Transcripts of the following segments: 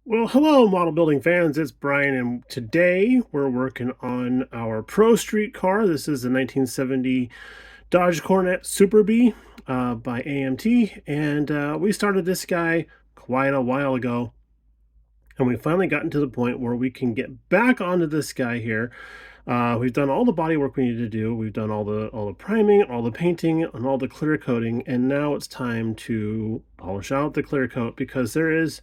Well, hello, model building fans. It's Brian, and today we're working on our Pro Street car. This is the 1970 Dodge Coronet Super B by AMT, and we started this guy quite a while ago, and we finally gotten to the point where we can get back onto this guy here. We've done all the body work we need to do. We've done all the priming, all the painting, and all the clear coating, and now it's time to polish out the clear coat because there is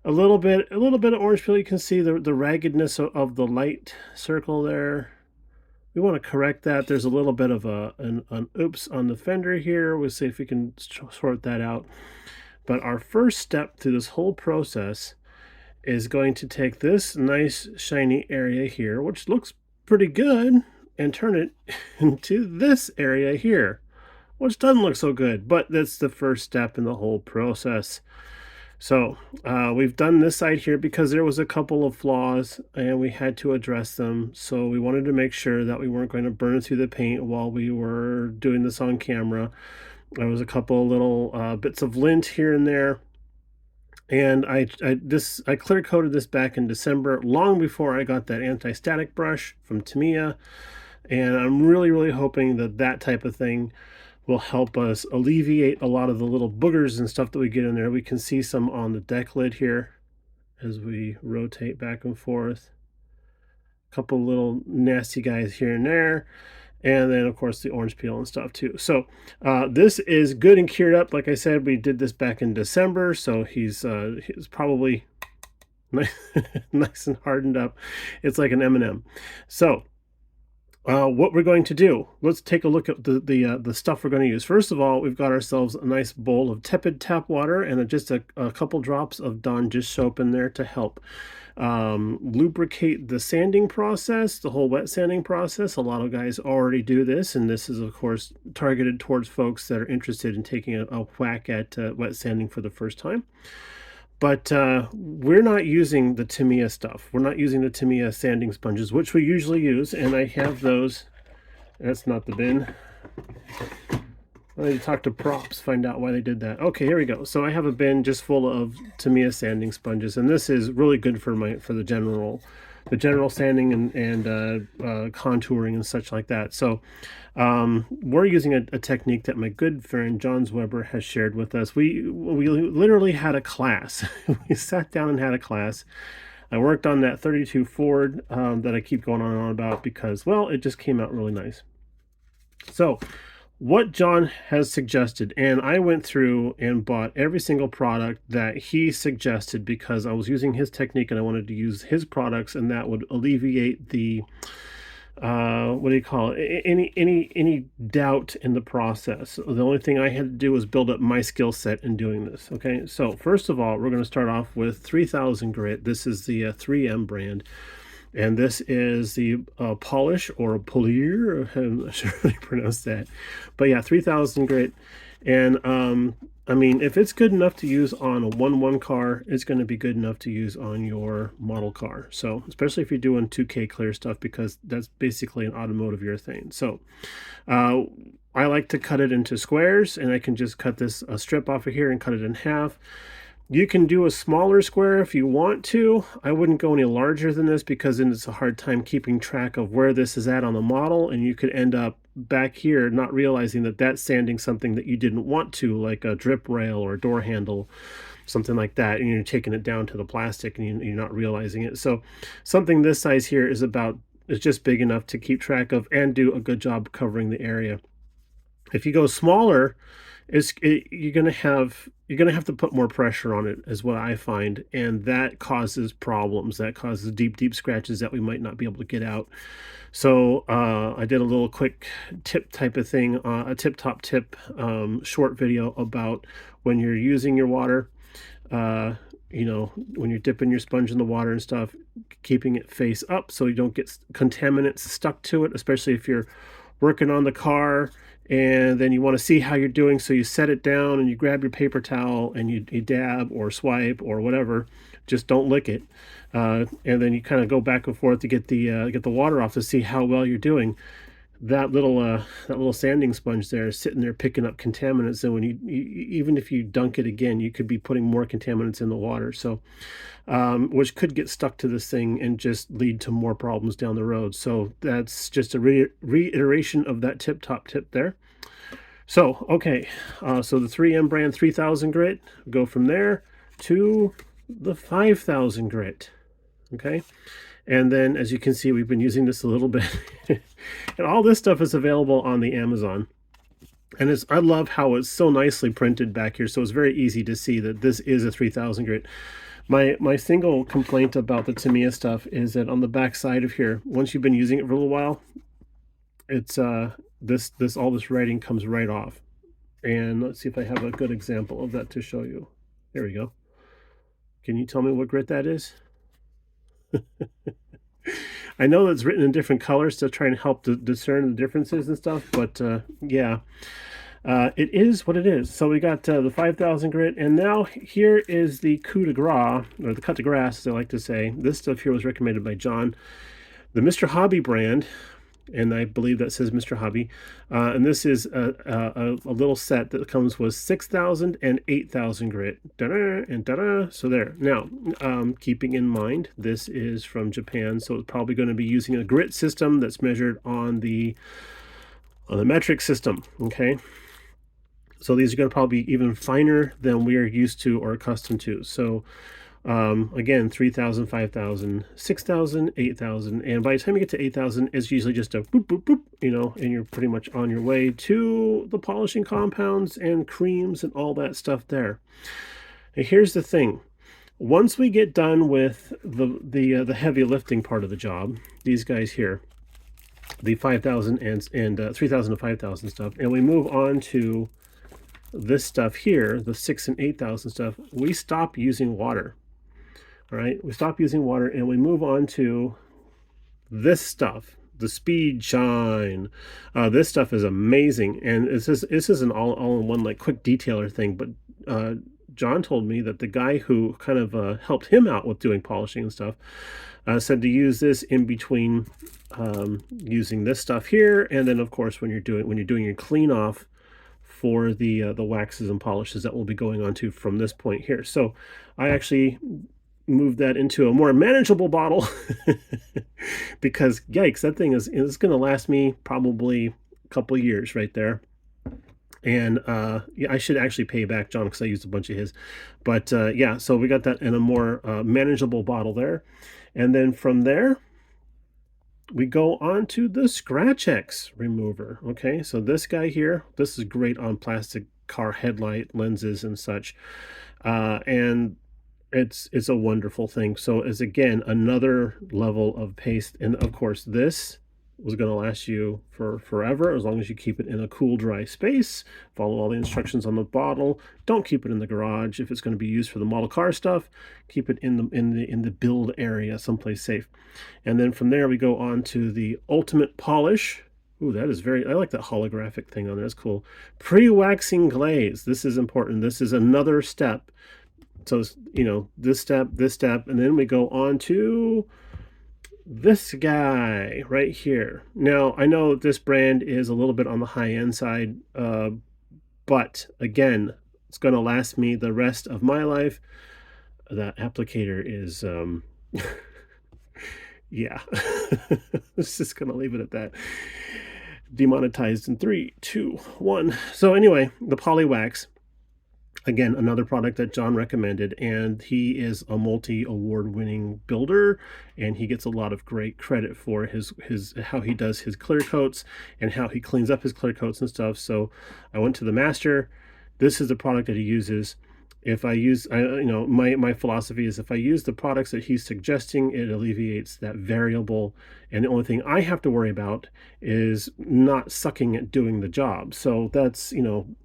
a little bit of orange peel. You can see the raggedness of the light circle there. We want to correct that. There's a little bit of an oops on the fender here. We'll see if we can sort that out. But our first step through this whole process is going to take this nice shiny area here, which looks pretty good, and turn it into this area here, which doesn't look so good, but that's the first step in the whole process. So we've done this side here because there was a couple of flaws and we had to address them. So we wanted to make sure that we weren't going to burn through the paint while we were doing this on camera. There was a couple of little bits of lint here and there. And I clear coated this back in December, long before I got that anti-static brush from Tamiya. And I'm really hoping that that type of thing will help us alleviate a lot of the little boogers and stuff that we get in there. We can see some on the deck lid here as we rotate back and forth. A couple little nasty guys here and there. And then, of course, the orange peel and stuff too. So this is good and cured up. Like I said, we did this back in December, so he's probably nice and hardened up. It's like an M&M. So what we're going to do, let's take a look at the stuff we're going to use. First of all, we've got ourselves a nice bowl of tepid tap water and just a couple drops of Dawn dish soap in there to help lubricate the sanding process, the whole wet sanding process. A lot of guys already do this, and this is, of course, targeted towards folks that are interested in taking a whack at wet sanding for the first time. But we're not using the Tamiya stuff. We're not using the Tamiya sanding sponges, which we usually use, and I have those. That's not the bin. I need to talk to props, find out why they did that. Okay, here we go. So I have a bin just full of Tamiya sanding sponges, and this is really good for the general sanding and contouring and such like that. So we're using a technique that my good friend John Weber has shared with us. We literally had a class. We sat down and had a class. I worked on that 32 Ford that I keep going on and on about because, well, it just came out really nice. So what John has suggested, and I went through and bought every single product that he suggested because I was using his technique and I wanted to use his products, and that would alleviate the what do you call it, any doubt in the process. The only thing I had to do was build up my skill set in doing this. Okay, so first of all, we're going to start off with 3000 grit. This is the 3M brand, and this is the polish or polier. I'm not sure how you pronounce that, but yeah, 3000 grit. And I mean, if it's good enough to use on a 1-1 car, it's going to be good enough to use on your model car. So especially if you're doing 2K clear stuff, because that's basically an automotive urethane. So I like to cut it into squares, and I can just cut this a strip off of here and cut it in half. You can do a smaller square if you want to. I wouldn't go any larger than this because then it's a hard time keeping track of where this is at on the model, and you could end up back here not realizing that that's sanding something that you didn't want to, like a drip rail or a door handle, something like that, and you're taking it down to the plastic and you're not realizing it. So something this size here is just big enough to keep track of and do a good job covering the area. If you go smaller, you're gonna have to put more pressure on it, is what I find, and that causes problems. That causes deep scratches that we might not be able to get out. So I did a little quick tip type of thing, a tip-top tip short video about when you're using your water. When you're dipping your sponge in the water and stuff, keeping it face up so you don't get contaminants stuck to it, especially if you're working on the car and then you want to see how you're doing. So you set it down and you grab your paper towel and you dab or swipe or whatever. Just don't lick it. And then you kind of go back and forth to get the water off to see how well you're doing. that little sanding sponge there is sitting there picking up contaminants, and when even if you dunk it again, you could be putting more contaminants in the water. So which could get stuck to this thing and just lead to more problems down the road. So that's just a reiteration of that top tip there. So, okay, so the 3M brand 3000 grit, go from there to the 5000 grit, okay? And then, as you can see, we've been using this a little bit. And all this stuff is available on the Amazon. And I love how it's so nicely printed back here, so it's very easy to see that this is a 3000 grit. My single complaint about the Tamiya stuff is that on the back side of here, once you've been using it for a little while, it's all this writing comes right off. And let's see if I have a good example of that to show you. There we go. Can you tell me what grit that is? I know that's written in different colors to try and help to discern the differences and stuff, but yeah, it is what it is. So we got the 5000 grit, and now here is the coup de grace, or the cut de grass, as I like to say. This stuff here was recommended by John. The Mr. Hobby brand, and I believe that says Mr. Hobby. And this is a little set that comes with 6,000 and 8,000 grit. Da-da, and da-da. So there. Now, keeping in mind, this is from Japan, so it's probably going to be using a grit system that's measured on the metric system, okay? So these are going to probably be even finer than we are used to or accustomed to. So again, 3,000, 5,000, 6,000, 8,000. And by the time you get to 8,000, it's usually just a boop, boop, boop, and you're pretty much on your way to the polishing compounds and creams and all that stuff there. And here's the thing. Once we get done with the heavy lifting part of the job, these guys here, the 5,000 and 3,000 to 5,000 stuff, and we move on to this stuff here, the 6 and 8,000 stuff, we stop using water. All right, we stop using water and we move on to this stuff, the Speed Shine. This stuff is amazing, and this is an all-in-one like quick detailer thing. But John told me that the guy who kind of helped him out with doing polishing and stuff said to use this in between using this stuff here, and then of course when you're doing your clean off for the waxes and polishes that we'll be going on to from this point here. So I actually moved that into a more manageable bottle because yikes, that thing is going to last me probably a couple years right there. And yeah, I should actually pay back John because I used a bunch of his. But yeah, so we got that in a more manageable bottle there. And then from there, we go on to the Scratch X remover. Okay, so this guy here, this is great on plastic car headlight lenses and such. And it's a wonderful thing. So as again, another level of paste. And of course, this was going to last you for forever as long as you keep it in a cool, dry space. Follow all the instructions on the bottle. Don't keep it in the garage. If it's going to be used for the model car stuff, keep it in the build area, someplace safe. And then from there we go on to the Ultimate Polish. Ooh, that is I like that holographic thing on there. That's cool. Pre-waxing glaze. This is important. This is another step. So, this step, and then we go on to this guy right here. Now, I know this brand is a little bit on the high-end side, but again, it's going to last me the rest of my life. That applicator is, yeah. It's just going to leave it at that. Demonetized in 3, 2, 1. So anyway, the Polywax. Again, another product that John recommended, and he is a multi-award-winning builder, and he gets a lot of great credit for his how he does his clear coats and how he cleans up his clear coats and stuff. So I went to the master. This is the product that he uses. If I use, my philosophy is if I use the products that he's suggesting, it alleviates that variable. And the only thing I have to worry about is not sucking at doing the job. So that's,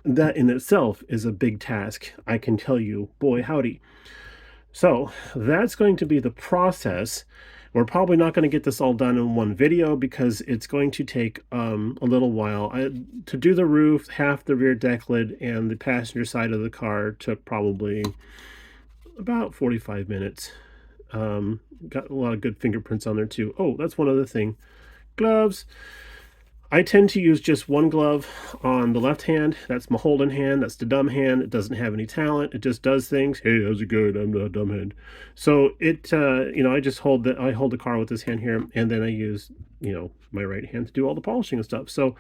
that in itself is a big task. I can tell you, boy, howdy. So that's going to be the process. We're probably not going to get this all done in one video because it's going to take a little while. To do the roof, half the rear deck lid, and the passenger side of the car took probably about 45 minutes. Got a lot of good fingerprints on there too. Oh, that's one other thing. Gloves. I tend to use just one glove on the left hand. That's my holding hand. That's the dumb hand. It doesn't have any talent. It just does things. Hey, how's it going? I'm the dumb hand. So I just hold the car with this hand here, and then I use, my right hand to do all the polishing and stuff. So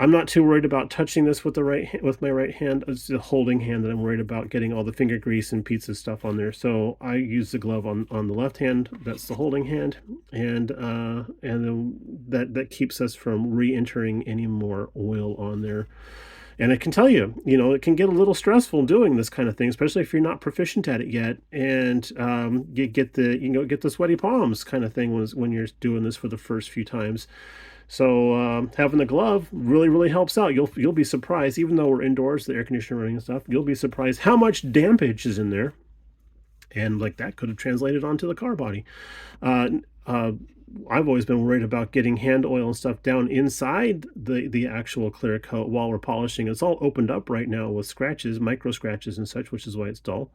I'm not too worried about touching this with with my right hand. It's the holding hand that I'm worried about getting all the finger grease and pizza stuff on there. So I use the glove on the left hand. That's the holding hand, and then that keeps us from re-entering any more oil on there. And I can tell you, it can get a little stressful doing this kind of thing, especially if you're not proficient at it yet, and you get the sweaty palms kind of thing when you're doing this for the first few times. So having the glove really, really helps out. You'll be surprised, even though we're indoors, the air conditioner running and stuff. You'll be surprised how much dampage is in there, and like that could have translated onto the car body. Uh, uh, I've always been worried about getting hand oil and stuff down inside the actual clear coat while we're polishing. It's all opened up right now with scratches, micro scratches and such, which is why it's dull.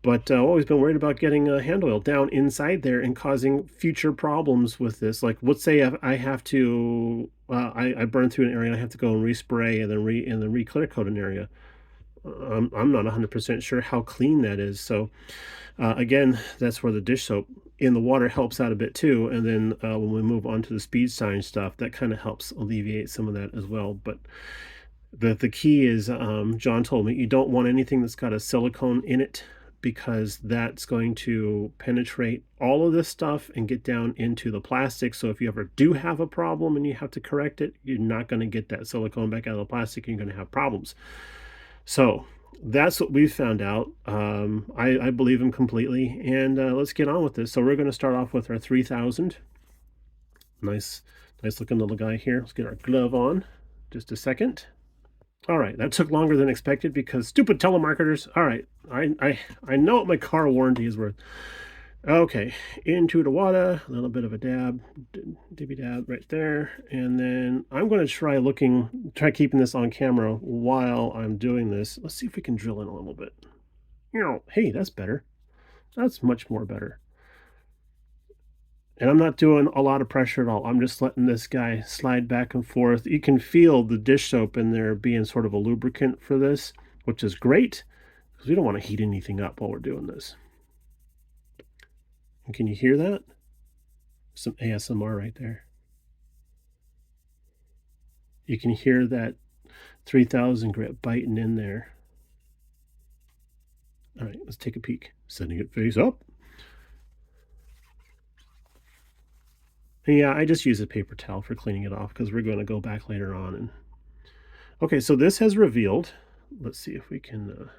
But I've always been worried about getting hand oil down inside there and causing future problems with this. Like, let's say I have to, I burn through an area and I have to go and respray and then re-clear coat an area. I'm not 100% sure how clean that is. So again, that's where the dish soap in the water helps out a bit too. And then when we move on to the speed sign stuff, that kind of helps alleviate some of that as well. But the key is, John told me, you don't want anything that's got a silicone in it because that's going to penetrate all of this stuff and get down into the plastic. So if you ever do have a problem and you have to correct it, you're not going to get that silicone back out of the plastic and you're going to have problems. So that's what we've found out. I believe him completely. And let's get on with this. So we're going to start off with our 3000. Nice looking little guy here. Let's get our glove on. Just a second. All right, that took longer than expected because stupid telemarketers. All right, I know what my car warranty is worth. Okay, into the water, a little bit of a dab, dibby dab right there, and then I'm going to try keeping this on camera while I'm doing this. Let's see if we can drill in a little bit. Hey, that's better. That's much more better. And I'm not doing a lot of pressure at all. I'm just letting this guy slide back and forth. You can feel the dish soap in there being sort of a lubricant for this, which is great because we don't want to heat anything up while we're doing this. And can you hear that? Some ASMR right there. You can hear that 3000 grit biting in there. All right, let's take a peek. Setting it face up. Yeah, I just use a paper towel for cleaning it off because we're going to go back later on. And okay, so this has revealed. Let's see if we can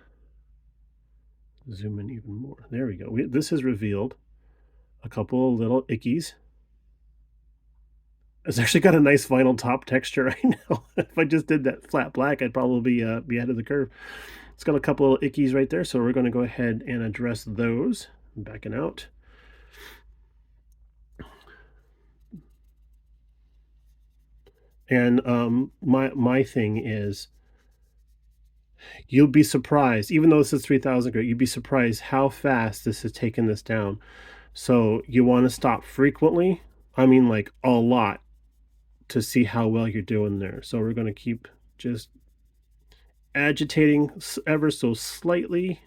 zoom in even more. There we go. This has revealed a couple of little ickies. It's actually got a nice vinyl top texture. I know. If I just did that flat black, I'd probably be ahead of the curve. It's got a couple of ickies right there, so we're going to go ahead and address those. Backing out. And my thing is, you'll be surprised, even though this is 3000 grit, you'd be surprised how fast this has taken this down. So you want to stop frequently. I mean, like a lot, to see how well you're doing there. So we're going to keep just agitating ever so slightly.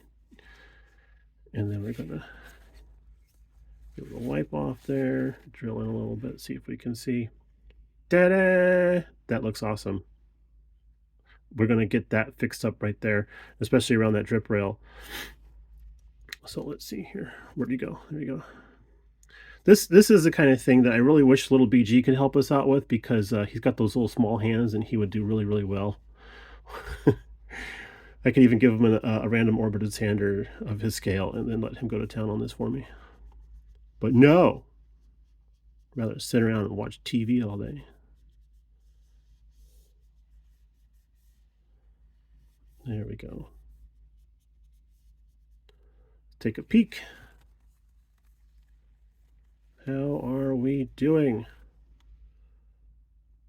And then we're going to give it a wipe off there, drill in a little bit, see if we can see. Ta-da! That looks awesome. We're going to get that fixed up right there, especially around that drip rail. So let's see here. Where'd you go? There you go. This is the kind of thing that I really wish little BG could help us out with because he's got those little small hands and he would do really, really well. I could even give him a random orbited sander of his scale and then let him go to town on this for me. But no, I'd rather sit around and watch TV all day. There we go. Take a peek. How are we doing?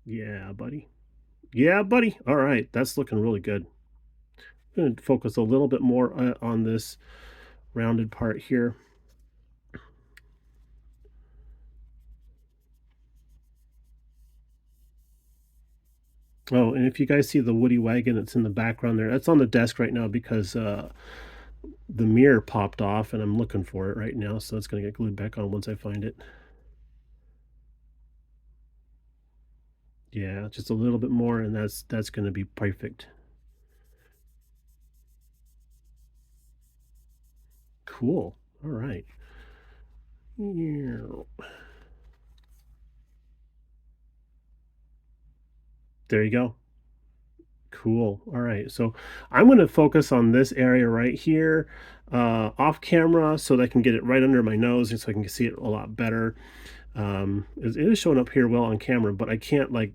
Yeah, buddy. Yeah, buddy. All right, that's looking really good. I'm going to focus a little bit more on this rounded part here. Oh, and if you guys see the Woody wagon that's in the background there, that's on the desk right now because the mirror popped off and I'm looking for it right now. So it's going to get glued back on once I find it. Yeah, just a little bit more, and that's going to be perfect. Cool. All right. There you go. Cool. All right. So I'm going to focus on this area right here, off camera, so that I can get it right under my nose, and so I can see it a lot better. It is showing up here well on camera, but I can't like,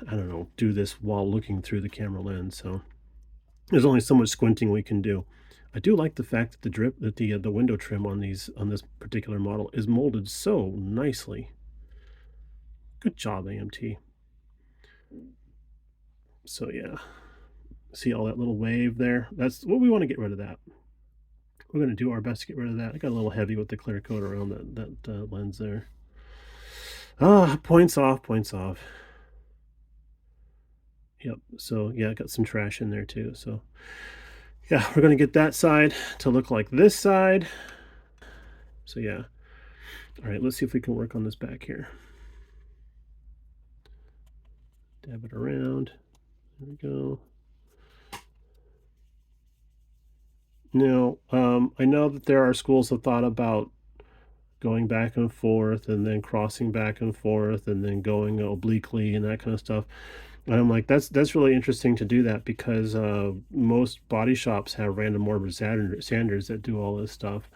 I don't know, do this while looking through the camera lens. So there's only so much squinting we can do. I do like the fact that the window trim on this particular model is molded so nicely. Good job, AMT. So yeah, see all that little wave there? That's what we want to get rid of that. We're going to do our best to get rid of that. I got a little heavy with the clear coat around that lens there. Ah, points off, points off. Yep. So yeah, I got some trash in there too. So yeah, we're going to get that side to look like this side. So yeah. All right, let's see if we can work on this back here. Dab it around. There we go. Now, I know that there are schools that thought about going back and forth and then crossing back and forth and then going obliquely and that kind of stuff. And I'm like, that's really interesting to do that because most body shops have random orbit sanders that do all this stuff,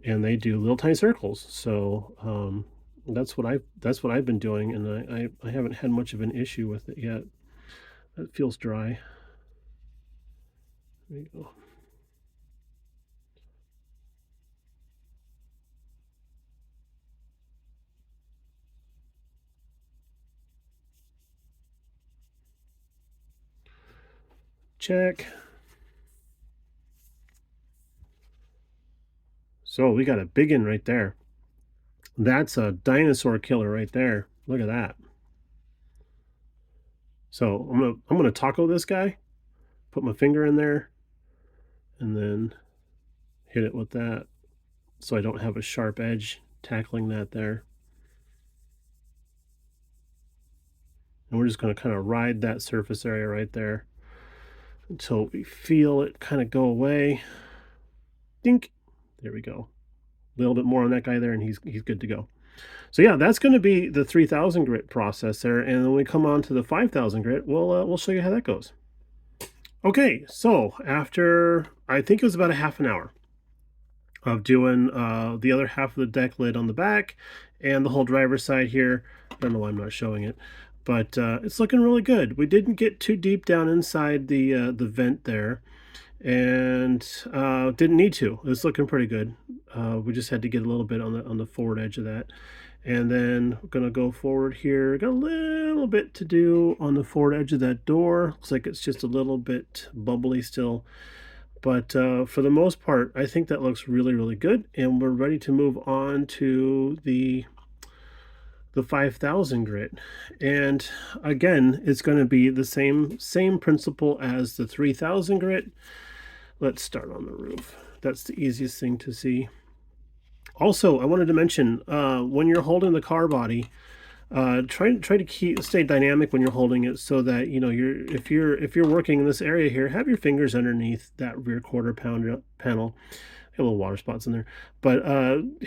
and they do little tiny circles. So that's what I've been doing, and I haven't had much of an issue with it yet. It feels dry. There you go. Check. So we got a big one right there. That's a dinosaur killer right there. Look at that. So I'm gonna taco this guy, put my finger in there, and then hit it with that so I don't have a sharp edge tackling that there. And we're just gonna kind of ride that surface area right there until we feel it kind of go away. Dink. There we go. A little bit more on that guy there, and he's good to go. So yeah, that's going to be the 3000 grit process there, and when we come on to the 5000 grit, we'll show you how that goes. Okay, so after I think it was about a half an hour of doing the other half of the deck lid on the back and the whole driver's side here. I don't know why I'm not showing it, but it's looking really good. We didn't get too deep down inside the vent there, and didn't need to. It's looking pretty good. We just had to get a little bit on the forward edge of that. And then we're gonna go forward here. Got a little bit to do on the forward edge of that door. Looks like it's just a little bit bubbly still. But for the most part, I think that looks really, really good. And we're ready to move on to the 5000 grit. And again, it's going to be the same principle as the 3000 grit. Let's start on the roof. That's the easiest thing to see. Also, I wanted to mention when you're holding the car body, try to stay dynamic when you're holding it, so that you know if you're working in this area here, have your fingers underneath that rear quarter pounder panel. Got little water spots in there, but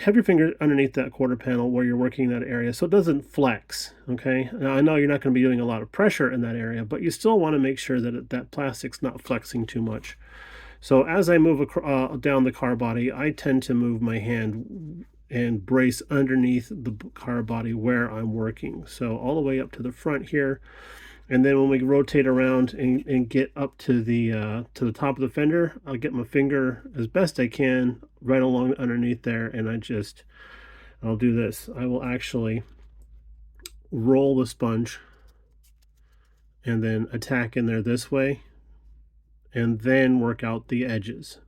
have your finger underneath that quarter panel where you're working that area, so it doesn't flex. Okay, now I know you're not going to be doing a lot of pressure in that area, but you still want to make sure that plastic's not flexing too much. So as I move down the car body, I tend to move my hand and brace underneath the car body where I'm working. So all the way up to the front here. And then when we rotate around and get up to the top of the fender, I'll get my finger as best I can right along underneath there, and I'll do this. I will actually roll the sponge and then attack in there this way, and then work out the edges.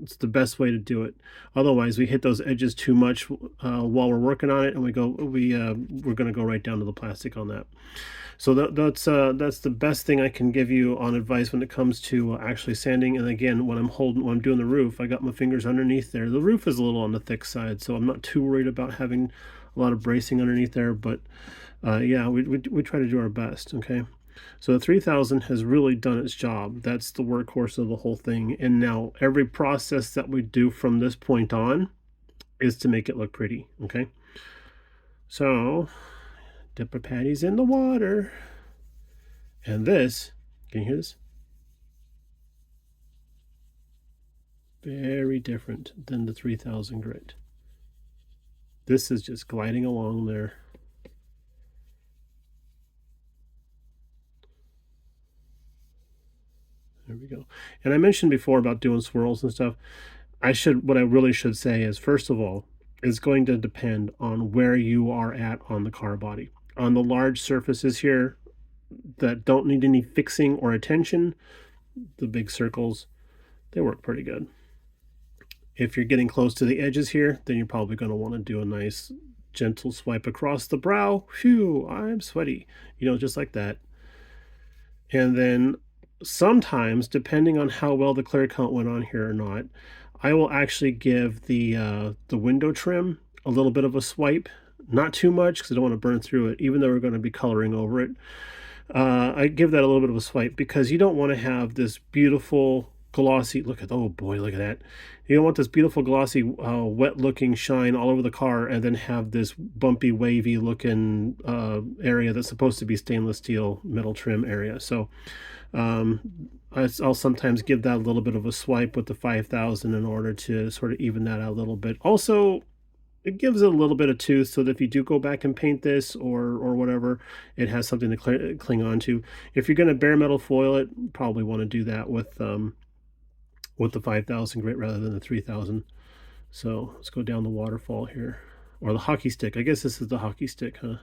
It's the best way to do it. Otherwise, we hit those edges too much while we're working on it, and we're going to go right down to the plastic on that. So that's the best thing I can give you on advice when it comes to actually sanding. And again, when I'm doing the roof, I got my fingers underneath there. The roof is a little on the thick side, so I'm not too worried about having a lot of bracing underneath there. But yeah, we try to do our best. Okay. So the 3000 has really done its job. That's the workhorse of the whole thing. And now every process that we do from this point on is to make it look pretty. Okay. So dip our patties in the water. And this, can you hear this? Very different than the 3000 grit. This is just gliding along there. There we go. And I mentioned before about doing swirls and stuff. What I really should say is, first of all, it's going to depend on where you are at on the car body. On the large surfaces here that don't need any fixing or attention, the big circles, they work pretty good. If you're getting close to the edges here, then you're probably going to want to do a nice gentle swipe across the brow. Phew, I'm sweaty. Just like that. And then sometimes, depending on how well the clear coat went on here or not, I will actually give the window trim a little bit of a swipe. Not too much because I don't want to burn through it, even though we're going to be coloring over it. I give that a little bit of a swipe because you don't want to have this beautiful glossy oh boy, look at that. You don't want this beautiful glossy wet looking shine all over the car and then have this bumpy wavy looking area that's supposed to be stainless steel metal trim area. So um, I'll sometimes give that a little bit of a swipe with the 5000 in order to sort of even that out a little bit. Also, it gives it a little bit of tooth so that if you do go back and paint this or whatever, it has something to cling on to. If you're going to bare metal foil it, probably want to do that with the 5000 grit rather than the 3000. So let's go down the waterfall here, or the hockey stick. I guess this is the hockey stick, huh?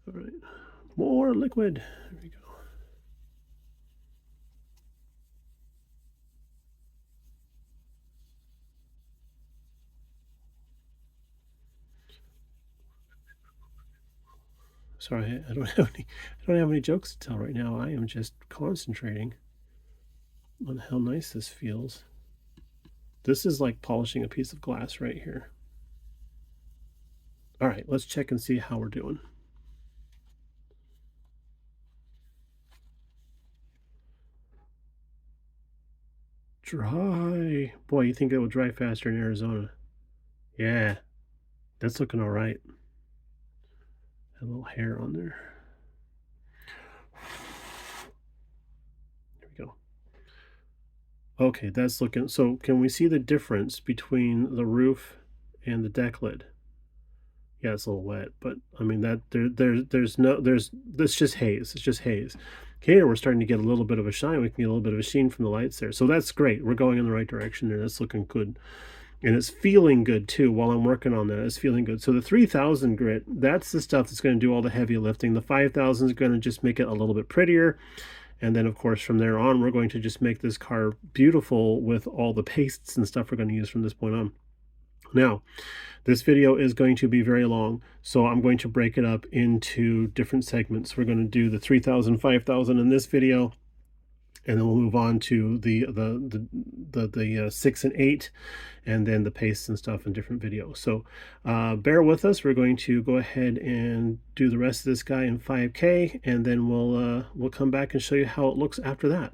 All right, more liquid. There we go. Sorry, I don't have any jokes to tell right now. I am just concentrating on how nice this feels. This is like polishing a piece of glass right here. All right, let's check and see how we're doing. Dry. Boy, you think it will dry faster in Arizona. Yeah, that's looking all right. A little hair on there. There we go. Okay, that's looking, so can we see the difference between the roof and the deck lid? Yeah, it's a little wet, but I mean that there's no there's that's just haze. It's just haze. Here we're starting to get a little bit of a shine. We can get a little bit of a sheen from the lights there. So that's great. We're going in the right direction there. That's looking good. And it's feeling good too while I'm working on that. It's feeling good. So the 3000 grit, that's the stuff that's going to do all the heavy lifting. The 5000 is going to just make it a little bit prettier. And then, of course, from there on, we're going to just make this car beautiful with all the pastes and stuff we're going to use from this point on. Now, this video is going to be very long, so I'm going to break it up into different segments. We're going to do the 3000, 5000 in this video, and then we'll move on to the 6 and 8, and then the pastes and stuff in different videos. So bear with us. We're going to go ahead and do the rest of this guy in 5K, and then we'll come back and show you how it looks after that.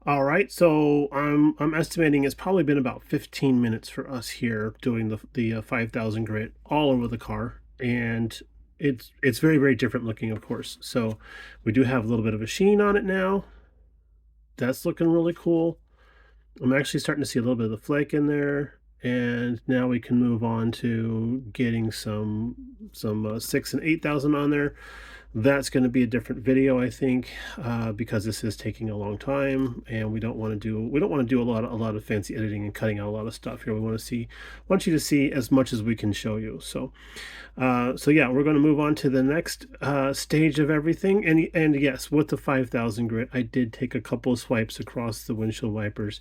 All right, so I'm estimating it's probably been about 15 minutes for us here doing the 5000 grit all over the car, and it's very, very different looking, of course. So we do have a little bit of a sheen on it now. That's looking really cool. I'm actually starting to see a little bit of the flake in there, and now we can move on to getting some 6 and 8000 on there. That's gonna be a different video, I think, because this is taking a long time, and we don't wanna do a lot of fancy editing and cutting out a lot of stuff here. We want you to see as much as we can show you. So yeah, we're gonna move on to the next stage of everything. And yes, with the 5,000 grit, I did take a couple of swipes across the windshield wipers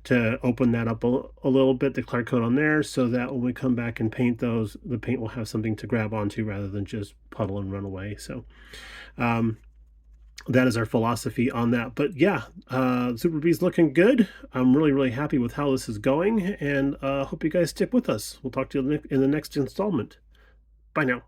to open that up a little bit, the clear coat on there, so that when we come back and paint those, the paint will have something to grab onto rather than just puddle and run away. So um, that is our philosophy on that. But yeah, Super B's looking good. I'm really, really happy with how this is going, and hope you guys stick with us. We'll talk to you in the next installment. Bye now.